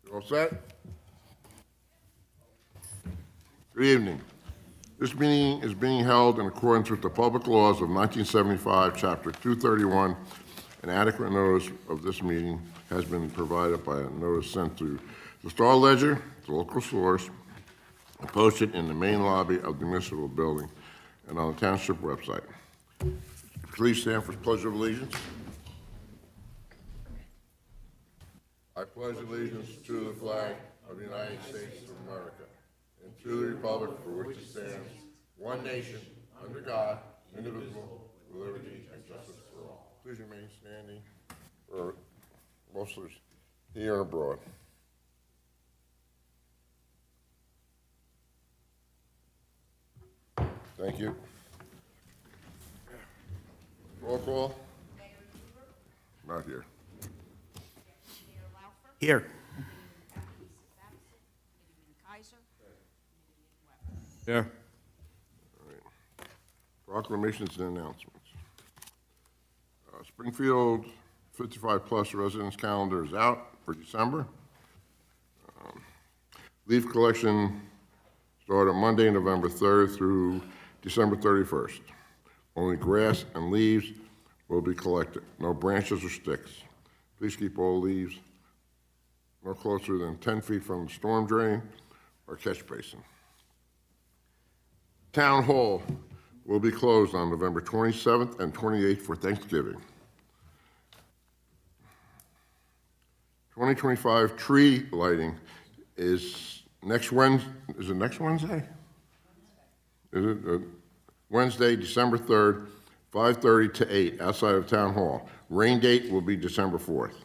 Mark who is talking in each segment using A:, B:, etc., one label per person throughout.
A: You all set? Good evening. This meeting is being held in accordance with the public laws of 1975, Chapter 231. An adequate notice of this meeting has been provided by a notice sent to the Star Ledger, the local source, and posted in the main lobby of the municipal building and on the Township website. Please stand for the Pledge of Allegiance. I pledge allegiance to the flag of the United States of America and to the republic for which it stands, one nation, under God, indivisible, with liberty and justice for all. Please remain standing for mostly here and abroad. Thank you. Roll call. Not here.
B: Here.
C: Here.
A: Proclamations and announcements. Springfield 55-plus residents calendar is out for December. Leaf collection started Monday, November 3rd through December 31st. Only grass and leaves will be collected, no branches or sticks. Please keep all leaves no closer than 10 feet from the storm drain or catch basin. Town Hall will be closed on November 27th and 28th for Thanksgiving. 2025 tree lighting is next Wednesday. Is it next Wednesday? Is it Wednesday, December 3rd, 5:30 to 8 outside of Town Hall. Rain date will be December 4th.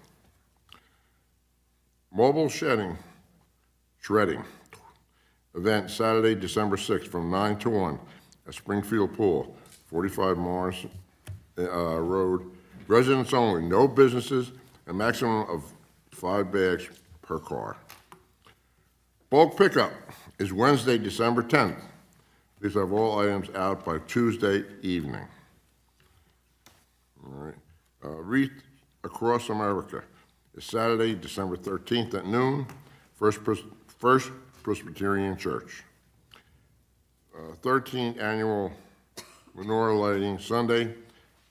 A: Mobile shredding event Saturday, December 6th from 9 to 1 at Springfield Pool, 45 Morris Road. Residents only, no businesses, a maximum of 5 bags per car. Bulk pickup is Wednesday, December 10th. Please have all items out by Tuesday evening. All right. Wreath Across America is Saturday, December 13th at noon, First Presbyterian Church. 13th Annual Menorah Lighting, Sunday,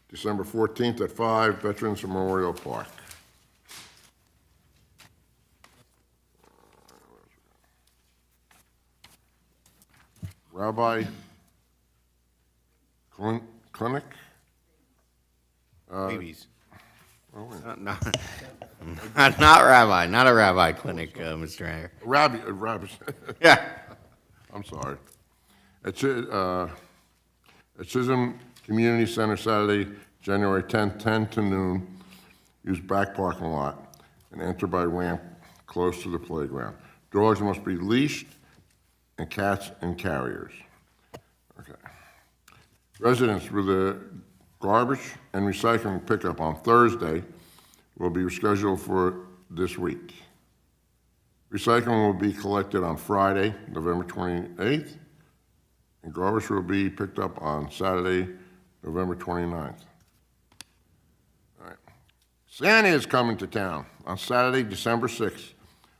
A: December 14th at 5, Veterans Memorial Park. Rabbi Clinic.
C: Babies.
A: Oh, wait.
C: Not rabbi, not a rabbi clinic, Mr. Mayor.
A: Rabbi.
C: Yeah.
A: I'm sorry. At Chisholm Community Center, Saturday, January 10th, 10 to noon. Use back parking lot and enter by ramp close to the playground. Dogs must be leashed and cats and carriers. Okay. Residents with a garbage and recycling pickup on Thursday will be scheduled for this week. Recycling will be collected on Friday, November 28th, and garbage will be picked up on Saturday, November 29th. All right. Santa is coming to town on Saturday, December 6th,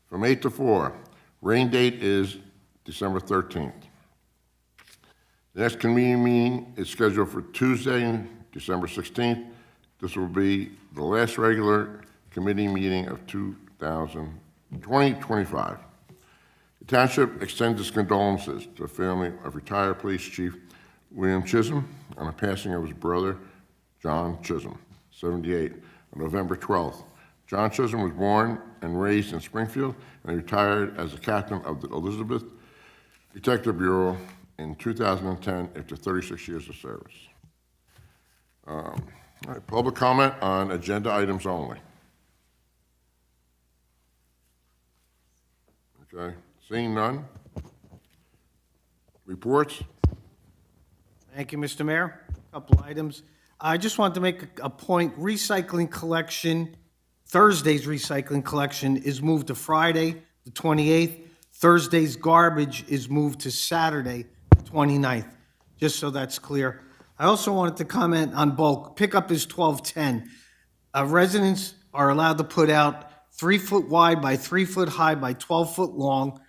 A: from 8 to 4. Rain date is December 13th. The next committee meeting is scheduled for Tuesday, December 16th. This will be the last regular committee meeting of 2025. The Township extends its condolences to the family of retired Police Chief William Chisholm on the passing of his brother, John Chisholm, 78, on November 12th. John Chisholm was born and raised in Springfield and retired as a captain of the Elizabeth Detective Bureau in 2010 after 36 years of service. All right, public comment on agenda items only. Okay, seeing none. Reports?
B: Thank you, Mr. Mayor. A couple items. I just wanted to make a point. Recycling collection, Thursday's recycling collection is moved to Friday, the 28th. Thursday's garbage is moved to Saturday, the 29th, just so that's clear. I also wanted to comment on bulk. Pickup is 12:10. Residents are allowed to put out 3 foot wide by 3 foot high by 12 foot long.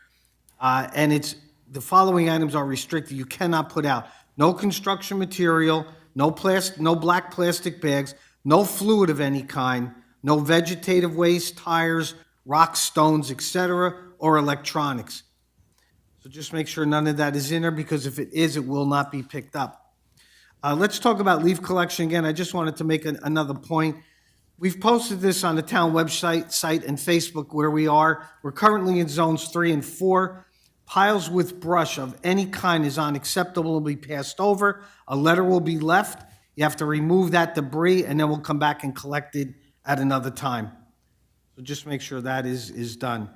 B: And the following items are restricted. You cannot put out no construction material, no black plastic bags, no fluid of any kind, no vegetative waste, tires, rocks, stones, etc., or electronics. So just make sure none of that is in there, because if it is, it will not be picked up. Let's talk about leaf collection again. I just wanted to make another point. We've posted this on the town website and Facebook where we are. We're currently in zones 3 and 4. Piles with brush of any kind is unacceptable and will be passed over. A letter will be left. You have to remove that debris, and then we'll come back and collect it at another time. So just make sure that is done.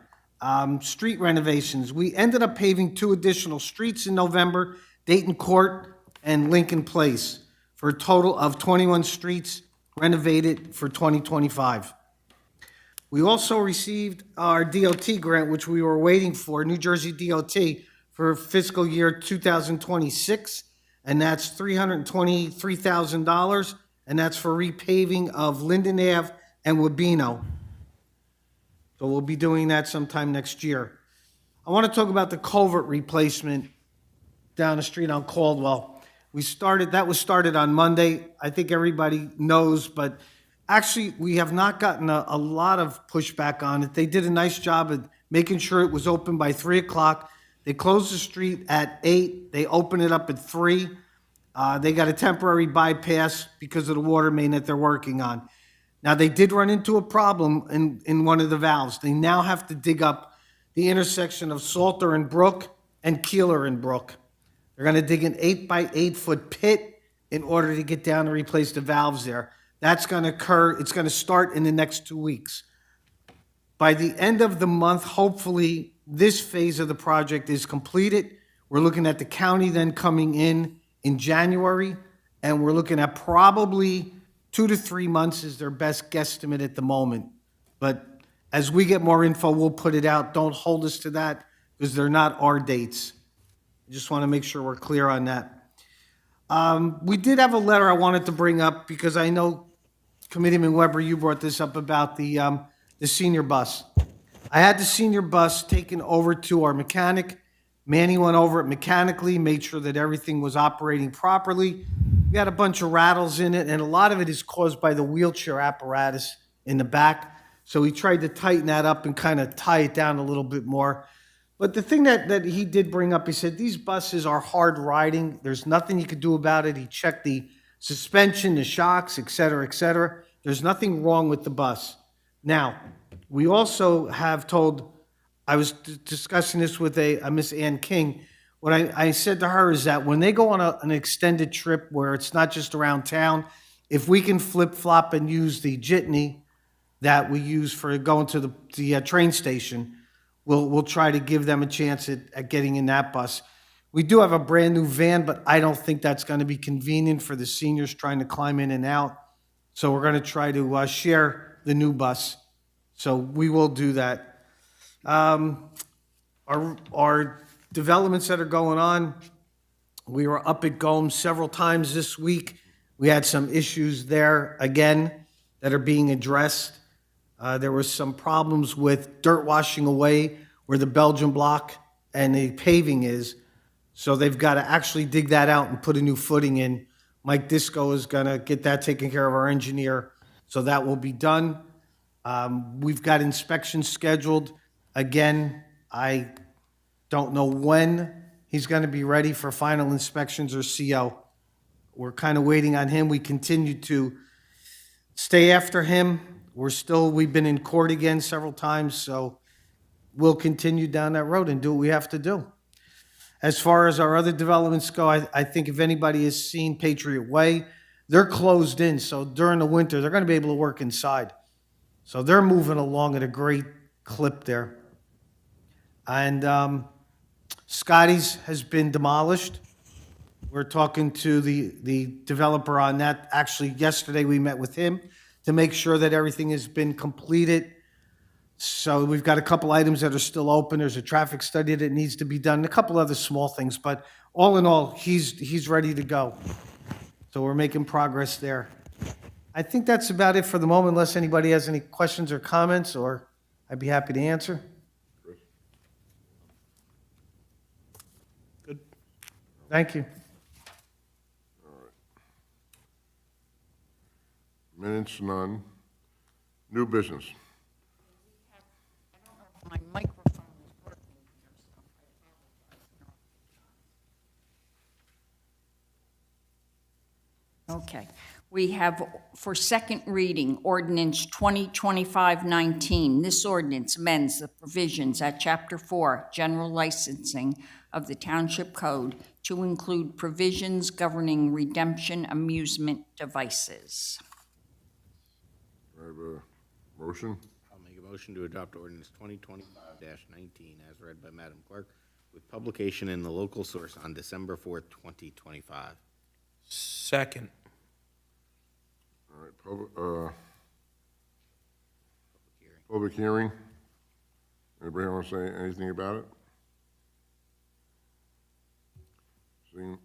B: Street renovations. We ended up paving 2 additional streets in November, Dayton Court and Lincoln Place, for a total of 21 streets renovated for 2025. We also received our DOT grant, which we were waiting for, New Jersey DOT, for fiscal year 2026, and that's $323,000, and that's for repaving of Linden Ave and Wabino. So we'll be doing that sometime next year. I want to talk about the culvert replacement down the street on Caldwell. That was started on Monday. I think everybody knows, but actually, we have not gotten a lot of pushback on it. They did a nice job of making sure it was open by 3 o'clock. They closed the street at 8. They opened it up at 3. They got a temporary bypass because of the water main that they're working on. Now, they did run into a problem in one of the valves. They now have to dig up the intersection of Salter and Brook and Keeler and Brook. They're going to dig an 8 by 8 foot pit in order to get down and replace the valves there. That's going to occur. It's going to start in the next 2 weeks. By the end of the month, hopefully, this phase of the project is completed. We're looking at the county then coming in January, and we're looking at probably 2 to 3 months is their best guesstimate at the moment. But as we get more info, we'll put it out. Don't hold us to that, because they're not our dates. I just want to make sure we're clear on that. We did have a letter I wanted to bring up, because I know, Committeeman Weber, you brought this up about the senior bus. I had the senior bus taken over to our mechanic. Manny went over it mechanically, made sure that everything was operating properly. We had a bunch of rattles in it, and a lot of it is caused by the wheelchair apparatus in the back. So he tried to tighten that up and kind of tie it down a little bit more. But the thing that he did bring up, he said, these buses are hard riding. There's nothing you could do about it. He checked the suspension, the shocks, et cetera, et cetera. There's nothing wrong with the bus. Now, we also have told, I was discussing this with a Miss Ann King. What I said to her is that when they go on an extended trip where it's not just around town, if we can flip-flop and use the jitney that we use for going to the train station, we'll try to give them a chance at getting in that bus. We do have a brand-new van, but I don't think that's going to be convenient for the seniors trying to climb in and out. So we're going to try to share the new bus. So we will do that. Our developments that are going on, we were up at Gomes several times this week. We had some issues there, again, that are being addressed. There were some problems with dirt washing away where the Belgian block and the paving is. So they've got to actually dig that out and put a new footing in. Mike Disco is going to get that taken care of, our engineer. So that will be done. We've got inspections scheduled. Again, I don't know when he's going to be ready for final inspections or CO. We're kind of waiting on him. We continue to stay after him. We've been in court again several times, so we'll continue down that road and do what we have to do. As far as our other developments go, I think if anybody has seen Patriot Way, they're closed in, so during the winter, they're going to be able to work inside. So they're moving along at a great clip there. And Scotty's has been demolished. We're talking to the developer on that. Actually, yesterday we met with him to make sure that everything has been completed. So we've got a couple items that are still open. There's a traffic study that needs to be done, a couple other small things, but all in all, he's ready to go. So we're making progress there. I think that's about it for the moment, unless anybody has any questions or comments, or I'd be happy to answer.
A: Chris?
D: Good.
B: Thank you.
A: Minutes, none. New business.
E: My microphone is working here, so I apologize. Okay. We have for second reading, ordinance 2025-19. This ordinance amends the provisions at Chapter 4, General Licensing of the Township Code to include provisions governing redemption amusement devices.
A: Do I have a motion?
C: I'll make a motion to adopt ordinance 2025-19 as read by Madam Clerk with publication in the local source on December 4th, 2025.
D: Second.
A: All right, public hearing. Anybody want to say anything about it? Seeing,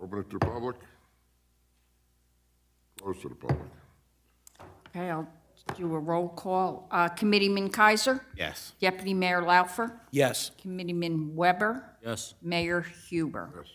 A: open it to the public. Close to the public.
E: Okay, I'll do a roll call. Committeeman Kaiser?
C: Yes.
E: Deputy Mayor Laufer?
D: Yes.
E: Committeeman Weber?
D: Yes.
E: Mayor Huber?
A: Yes.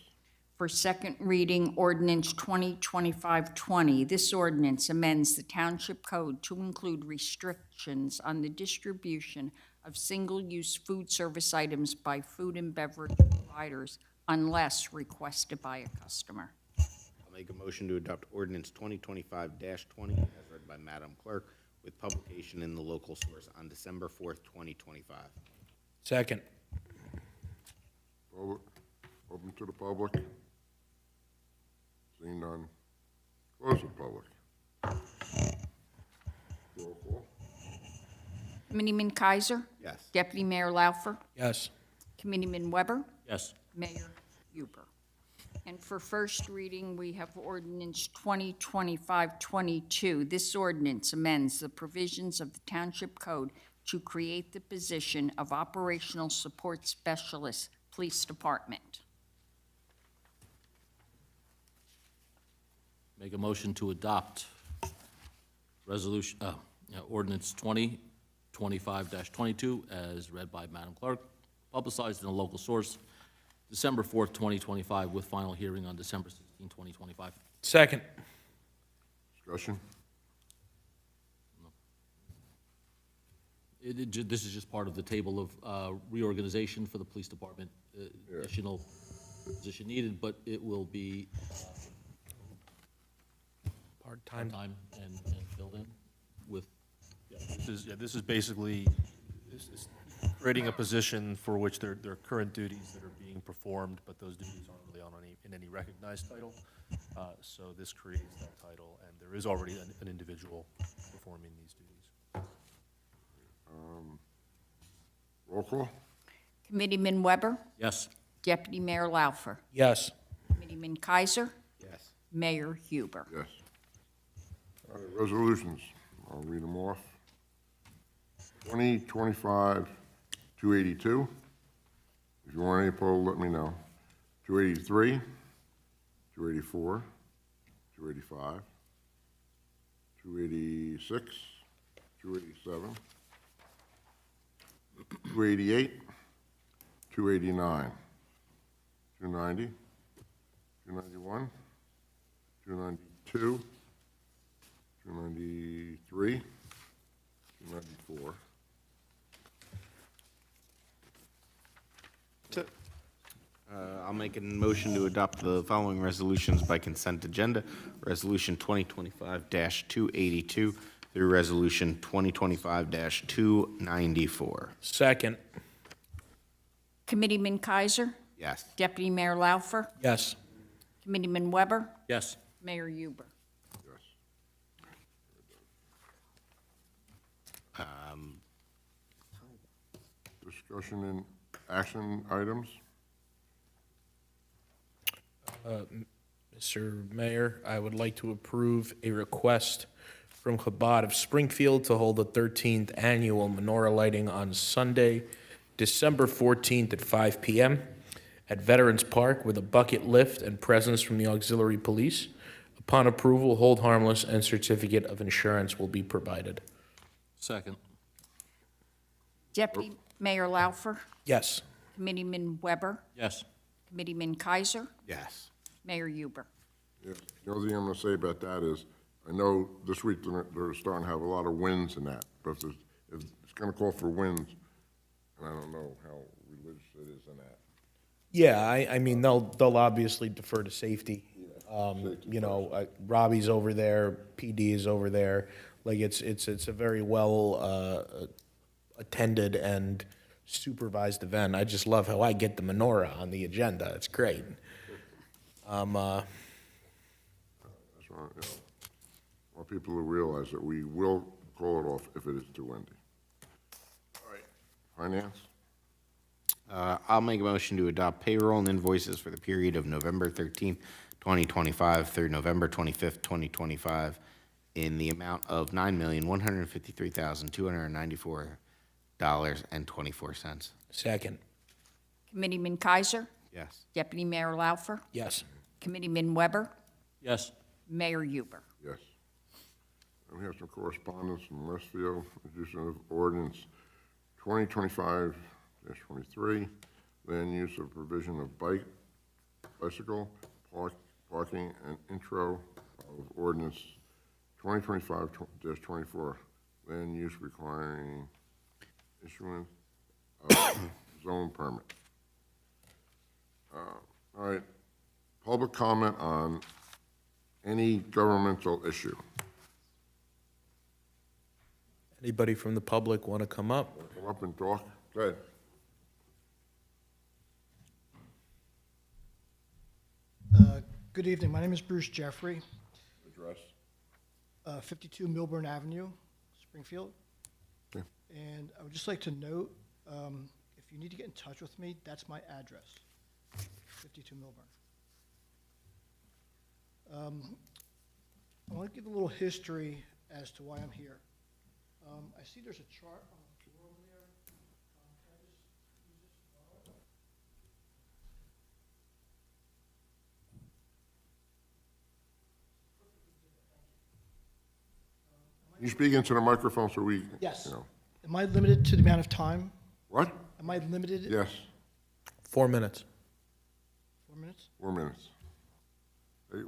E: For second reading, ordinance 2025-20. This ordinance amends the Township Code to include restrictions on the distribution of single-use food service items by food and beverage providers unless requested by a customer.
C: I'll make a motion to adopt ordinance 2025-20 as read by Madam Clerk with publication in the local source on December 4th, 2025.
D: Second.
A: Open to the public. Seeing none. Close to the public. Roll call.
E: Committeeman Kaiser?
C: Yes.
E: Deputy Mayor Laufer?
D: Yes.
E: Committeeman Weber?
D: Yes.
E: Mayor Huber. And for first reading, we have ordinance 2025-22. This ordinance amends the provisions of the Township Code to create the position of Operational Support Specialist, Police Department.
F: Make a motion to adopt resolution, ordinance 2025-22 as read by Madam Clerk, publicized in a local source, December 4th, 2025, with final hearing on December 16, 2025.
D: Second.
A: Discussion?
F: This is just part of the table of reorganization for the police department. Additional position needed, but it will be
D: Part-time.
F: time and filled in with,
D: This is basically creating a position for which there are current duties that are being performed, but those duties aren't really in any recognized title. So this creates that title, and there is already an individual performing these duties.
A: Roll call?
E: Committeeman Weber?
F: yes.
E: Deputy Mayor Laufer?
D: Yes.
E: Committeeman Kaiser?
C: Yes.
E: Mayor Huber?
A: Yes. All right, resolutions. I'll read them off. 2025-282. If you want any poll, let me know. 283, 284, 285, 286, 287, 288, 289, 290, 291, 292, 293, 294.
C: I'll make a motion to adopt the following resolutions by consent agenda. Resolution 2025-282 through Resolution 2025-294.
D: Second.
E: Committeeman Kaiser?
C: Yes.
E: Deputy Mayor Laufer?
D: Yes.
E: Committeeman Weber?
F: Yes.
E: Mayor Huber?
A: Yes. Discussion and action items.
D: Mr. Mayor, I would like to approve a request from Chabad of Springfield to hold the 13th annual menorah lighting on Sunday, December 14th at 5 p.m. at Veterans Park with a bucket lift and presence from the auxiliary police. Upon approval, hold harmless and certificate of insurance will be provided.
F: Second.
E: Deputy Mayor Laufer,
D: Yes.
E: Committeeman Weber,
F: Yes.
E: Committeeman Kaiser,
C: Yes.
E: Mayor Huber.
A: Yeah. The only thing I'm gonna say about that is, I know this week they're starting to have a lot of winds in that, but if it's gonna call for winds, and I don't know how religious it is in that.
D: Yeah, I mean, they'll obviously defer to safety.
A: Safety
D: You know, Robbie's over there, PD is over there. Like, it's a very well attended and supervised event. I just love how I get the menorah on the agenda. It's great.
A: That's why, I want people to realize that we will call it off if it is too windy. All right, finance?
C: I'll make a motion to adopt payroll and invoices for the period of November 13th, 2025 through November 25th, 2025 in the amount of $9,153,294.24.
D: Second.
E: Committeeman Kaiser,
C: Yes.
E: Deputy Mayor Laufer,
D: Yes.
E: Committeeman Weber,
F: Yes.
E: Mayor Huber.
A: Yes. And we have some correspondence from Westfield, introduction of ordinance 2025-23, land use of provision of bicycle, parking, and intro of ordinance 2025-24, land use requiring issuance of zone permit. All right, public comment on any governmental issue.
D: Anybody from the public want to come up?
A: Come up and talk. Go ahead.
G: Good evening. My name is Bruce Jeffrey,
A: Address.
G: 52 Milburn Avenue, Springfield.
A: Okay.
G: And I would just like to note, if you need to get in touch with me, that's my address, 52 Milburn. I want to give a little history as to why I'm here. I see there's a chart on the floor over there. Can I just use this to borrow it?
A: You speak into the microphone so we,
G: Yes.
A: you know.
G: Am I limited to the amount of time?
A: What?
G: Am I limited?
A: Yes,
D: 4 minutes.
G: 4 minutes?
A: 4 minutes. Hey,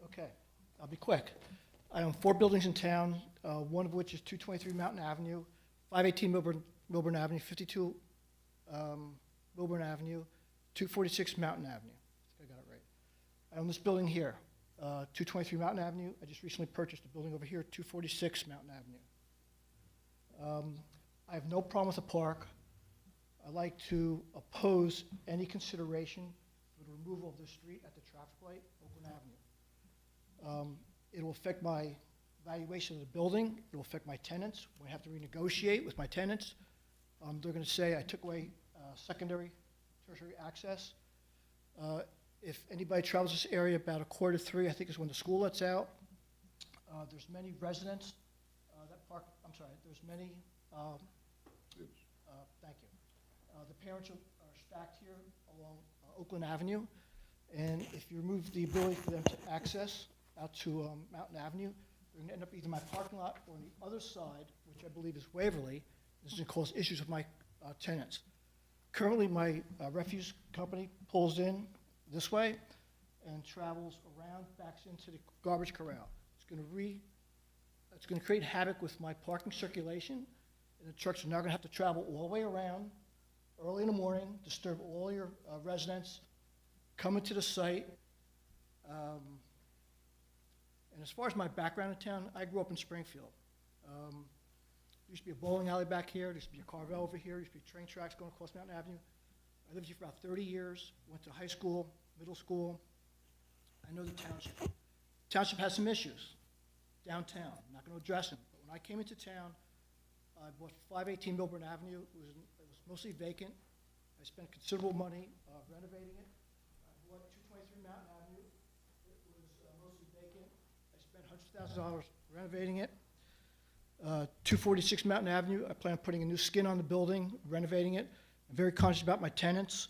G: Okay, I'll be quick. I own 4 buildings in town, one of which is 223 Mountain Avenue, 518 Milburn Avenue, 52 Milburn Avenue, 246 Mountain Avenue. I think I got it right. I own this building here, 223 Mountain Avenue. I just recently purchased a building over here, 246 Mountain Avenue. I have no problem with the park. I like to oppose any consideration for the removal of the street at the traffic light, Oakland Avenue. It will affect my valuation of the building. It will affect my tenants. We have to renegotiate with my tenants. They're going to say I took away secondary, tertiary access. If anybody travels this area about 2:45, I think is when the school lets out. There's many residents that park. I'm sorry. There's many. Thank you. The parents are stacked here along Oakland Avenue, and if you remove the ability for them to access out to Mountain Avenue, they're going to end up either my parking lot or on the other side, which I believe is Waverly. This is going to cause issues with my tenants. Currently, my refuse company pulls in this way and travels around, backs into the garbage corral. It's going to create havoc with my parking circulation, and the trucks are now going to have to travel all the way around early in the morning, disturb all your residents, come into the site. And as far as my background in town, I grew up in Springfield. There used to be a bowling alley back here. There used to be a Carvel over here. There used to be train tracks going across Mountain Avenue. I lived here for about 30 years, went to high school, middle school. I know the township. Township has some issues downtown. I'm not going to address them. But when I came into town, I bought 518 Milburn Avenue. It was mostly vacant. I spent considerable money renovating it. I bought 223 Mountain Avenue. It was mostly vacant. I spent $100,000 renovating it. 246 Mountain Avenue, I plan on putting a new skin on the building, renovating it. I'm very conscious about my tenants.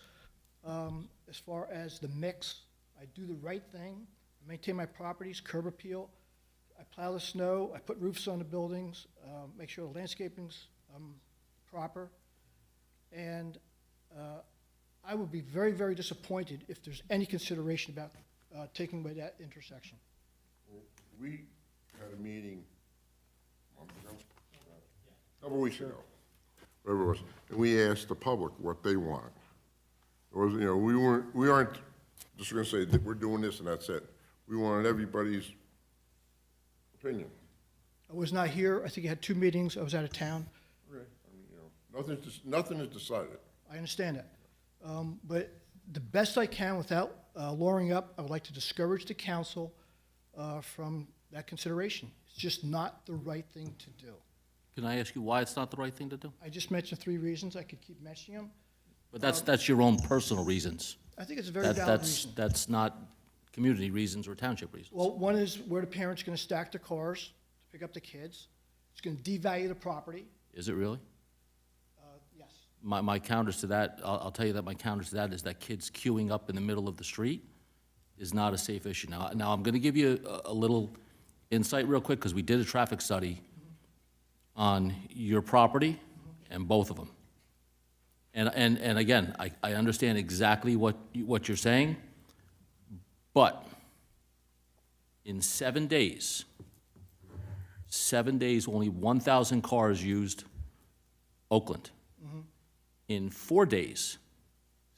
G: As far as the mix, I do the right thing. I maintain my properties, curb appeal. I plow the snow, I put roofs on the buildings, make sure the landscaping's proper. And I would be very, very disappointed if there's any consideration about taking away that intersection.
A: We had a meeting a month ago, a couple weeks ago, whatever it was, and we asked the public what they wanted. It was, we aren't just gonna say that we're doing this and that's it. We wanted everybody's opinion.
G: I was not here. I think I had 2 meetings. I was out of town.
A: Okay. I mean, nothing is decided.
G: I understand that. But the best I can without lowering up, I would like to discourage the council from that consideration. It's just not the right thing to do.
F: Can I ask you why it's not the right thing to do?
G: I just mentioned 3 reasons. I could keep mentioning them.
F: But that's your own personal reasons.
G: I think it's a very
F: That-
G: valid
F: That's,
G: reason.
F: that's not community reasons or township reasons.
G: Well, one is where the parents are going to stack their cars to pick up the kids. It's going to devalue the property.
F: Is it really?
G: Yes.
F: My counters to that, I'll tell you that my counters to that is that kids queuing up in the middle of the street is not a safe issue. Now I'm going to give you a little insight real quick, because we did a traffic study on your property and both of them. And again, I understand exactly what you're saying, but in 7 days, only 1,000 cars used Oakland. In 4 days,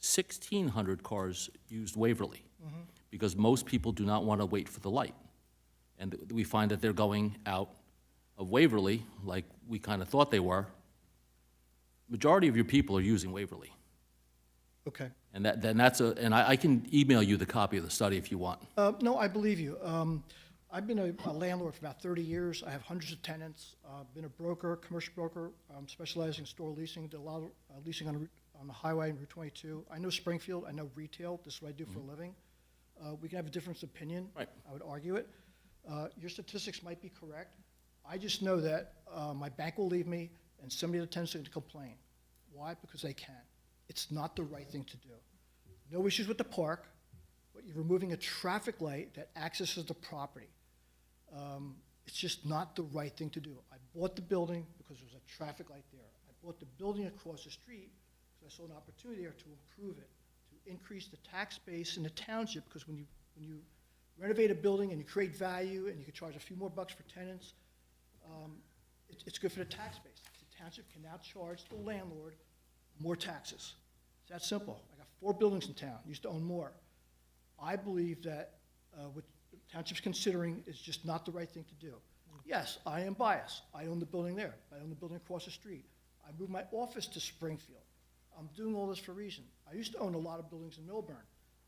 F: 1,600 cars used Waverly, because most people do not want to wait for the light. And we find that they're going out of Waverly, like we kind of thought they were. Majority of your people are using Waverly.
G: Okay.
F: And and I can email you the copy of the study if you want.
G: No, I believe you. I've been a landlord for about 30 years. I have hundreds of tenants. Been a broker, commercial broker, specializing in store leasing, did a lot of leasing on the highway and Route 22. I know Springfield, I know retail, this is what I do for a living. We can have a different opinion.
F: Right.
G: I would argue it. Your statistics might be correct. I just know that my bank will leave me and somebody at the tenant's going to complain. Why? Because they can. It's not the right thing to do. No issues with the park, but you're removing a traffic light that accesses the property. It's just not the right thing to do. I bought the building because there was a traffic light there. I bought the building across the street because I saw an opportunity there to improve it, to increase the tax base in the township, because when you renovate a building and you create value and you can charge a few more bucks for tenants, it's good for the tax base. The township can now charge the landlord more taxes. It's that simple. I got 4 buildings in town, used to own more. I believe that what the township's considering is just not the right thing to do. Yes, I am biased. I own the building there. I own the building across the street. I moved my office to Springfield. I'm doing all this for a reason. I used to own a lot of buildings in Milburn.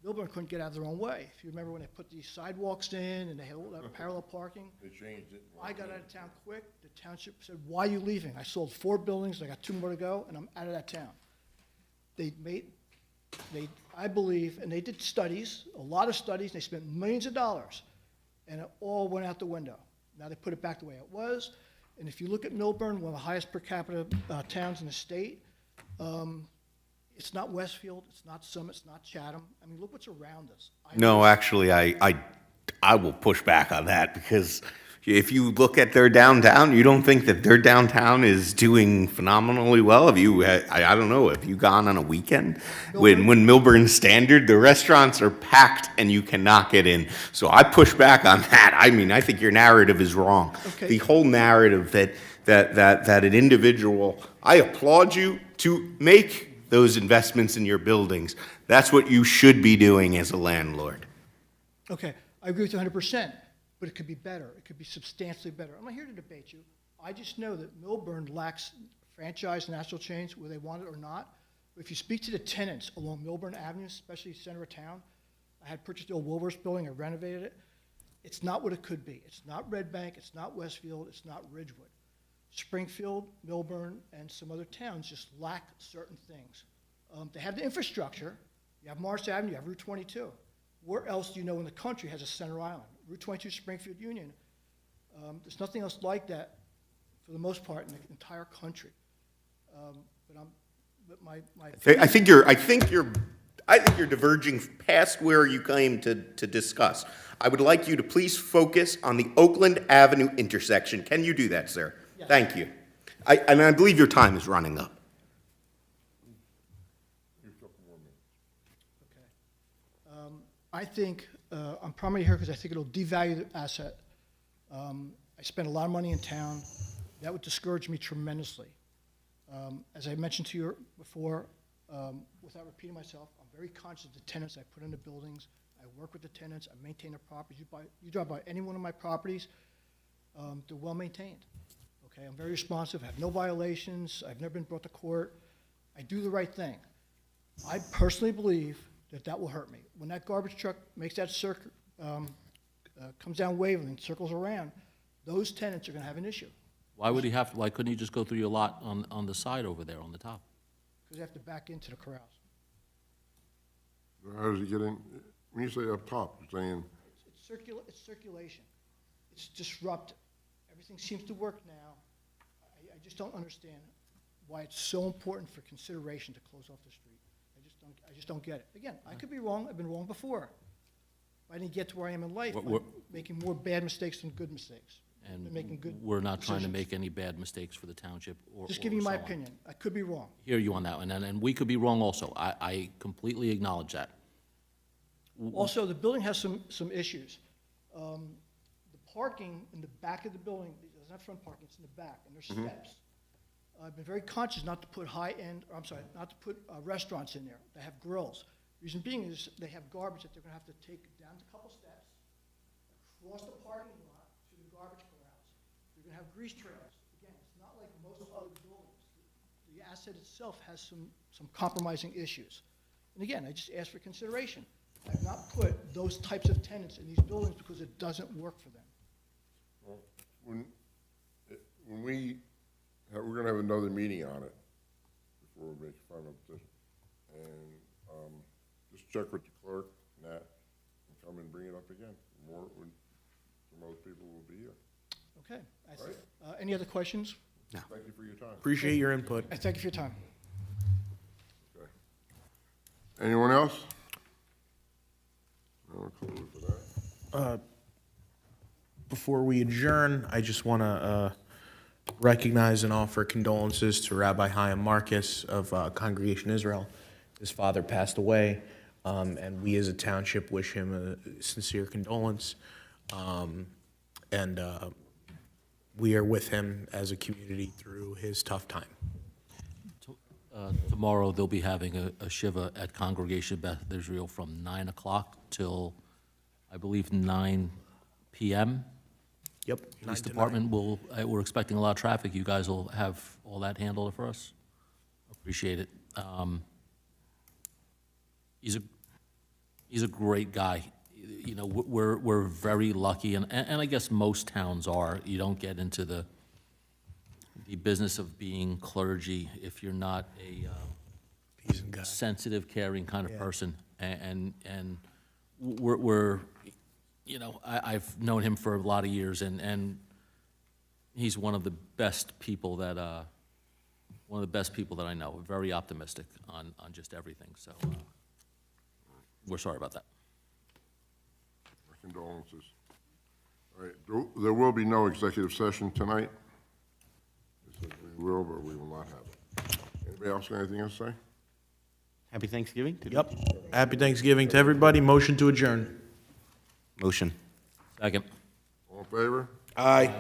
G: Milburn couldn't get out of their own way. If you remember when they put these sidewalks in and they had all that parallel parking,
A: They changed it.
G: I got out of town quick. The township said, "Why are you leaving?" I sold 4 buildings. I got 2 more to go, and I'm out of that town. I believe, and they did studies, a lot of studies. They spent millions of dollars, and it all went out the window. Now they put it back the way it was. And if you look at Milburn, one of the highest per capita towns in the state, it's not Westfield, it's not Summit, it's not Chatham. I mean, look what's around us.
H: No, actually, I will push back on that, because if you look at their downtown, you don't think that their downtown is doing phenomenally well. Have you, I don't know, have you gone on a weekend? When Milburn's standard, the restaurants are packed and you cannot get in. So I push back on that. I mean, I think your narrative is wrong.
G: Okay.
H: The whole narrative that an individual, I applaud you to make those investments in your buildings. That's what you should be doing as a landlord.
G: Okay, I agree with you 100%, but it could be better. It could be substantially better. I'm not here to debate you. I just know that Milburn lacks franchise national chains, whether they want it or not. But if you speak to the tenants along Milburn Avenue, especially center of town, I had purchased the old Woolworths building, I renovated it. It's not what it could be. It's not Red Bank, it's not Westfield, it's not Ridgewood. Springfield, Milburn, and some other towns just lack certain things. They have the infrastructure. You have Morris Avenue, you have Route 22. Where else do you know in the country has a center island? Route 22, Springfield Union. There's nothing else like that, for the most part, in the entire country.
H: I think you're diverging past where you came to discuss. I would like you to please focus on the Oakland Avenue intersection. Can you do that, sir?
G: Yes.
H: Thank you. And I believe your time is running up.
G: I think, I'm primarily here because I think it'll devalue the asset. I spend a lot of money in town. That would discourage me tremendously. As I mentioned to you before, without repeating myself, I'm very conscious of the tenants I put in the buildings. I work with the tenants, I maintain their properties. You drive by any one of my properties, they're well-maintained. Okay, I'm very responsive, I have no violations, I've never been brought to court. I do the right thing. I personally believe that that will hurt me. When that garbage truck makes that circle, comes down Waverly and circles around, those tenants are gonna have an issue.
F: Why would he have, why couldn't he just go through your lot on the side over there, on the top?
G: Because they have to back into the corrals.
A: How does he get in? When you say up top, you're saying,
G: It's circulation. It's disrupted. Everything seems to work now. I just don't understand why it's so important for consideration to close off the street. I just don't get it. Again, I could be wrong. I've been wrong before. I didn't get to where I am in life.
F: We're-
G: I'm making more bad mistakes than good mistakes.
F: And
G: Been making good
F: we're not trying to
G: decisions.
F: make any bad mistakes for the township or
G: Just giving you my
F: so on.
G: opinion. I could be wrong.
F: Hear you on that one, and we could be wrong also. I completely acknowledge that.
G: Also, the building has some issues. The parking in the back of the building, it's not front parking, it's in the back, and there's steps. I've been very conscious not to put not to put restaurants in there that have grills. Reason being is they have garbage that they're gonna have to take down a couple steps, across the parking lot to the garbage corrals. You're gonna have grease trails. Again, it's not like most other buildings. The asset itself has some compromising issues. And again, I just ask for consideration. I have not put those types of tenants in these buildings because it doesn't work for them.
A: well, when we're gonna have another meeting on it before we make a final decision. And, just check with the clerk, Nat, and come and bring it up again. Some other people will be here.
G: Okay. Any other questions?
A: Thank you for your time.
D: Appreciate your input.
G: I thank you for your time.
A: Okay. Anyone else? No, close for that.
D: Before we adjourn, I just want to recognize and offer condolences to Rabbi Chaim Marcus of Congregation Israel. His father passed away, and we as a township wish him a sincere condolence. And we are with him as a community through his tough time.
F: Tomorrow, they'll be having a shiva at Congregation Beth Israel from 9 o'clock till, I believe, 9 p.m.
D: Yep.
F: Police department we're expecting a lot of traffic. You guys will have all that handled for us? Appreciate it. He's a great guy. You know, we're very lucky, and I guess most towns are. You don't get into the business of being clergy if you're not a
D: He's a guy.
F: sensitive, caring kind of
D: Yeah.
F: person. And we're you know, I've known him for a lot of years, and he's one of the best people that I know. Very optimistic on just everything. So we're sorry about that.
A: My condolences. All right, there will be no executive session tonight. It says we will, but we will not have it. Anybody else got anything else to say?
H: Happy Thanksgiving.
D: Yep. Happy Thanksgiving to everybody. Motion to adjourn.
H: Motion.
F: Second.
A: All in favor?
D: Aye.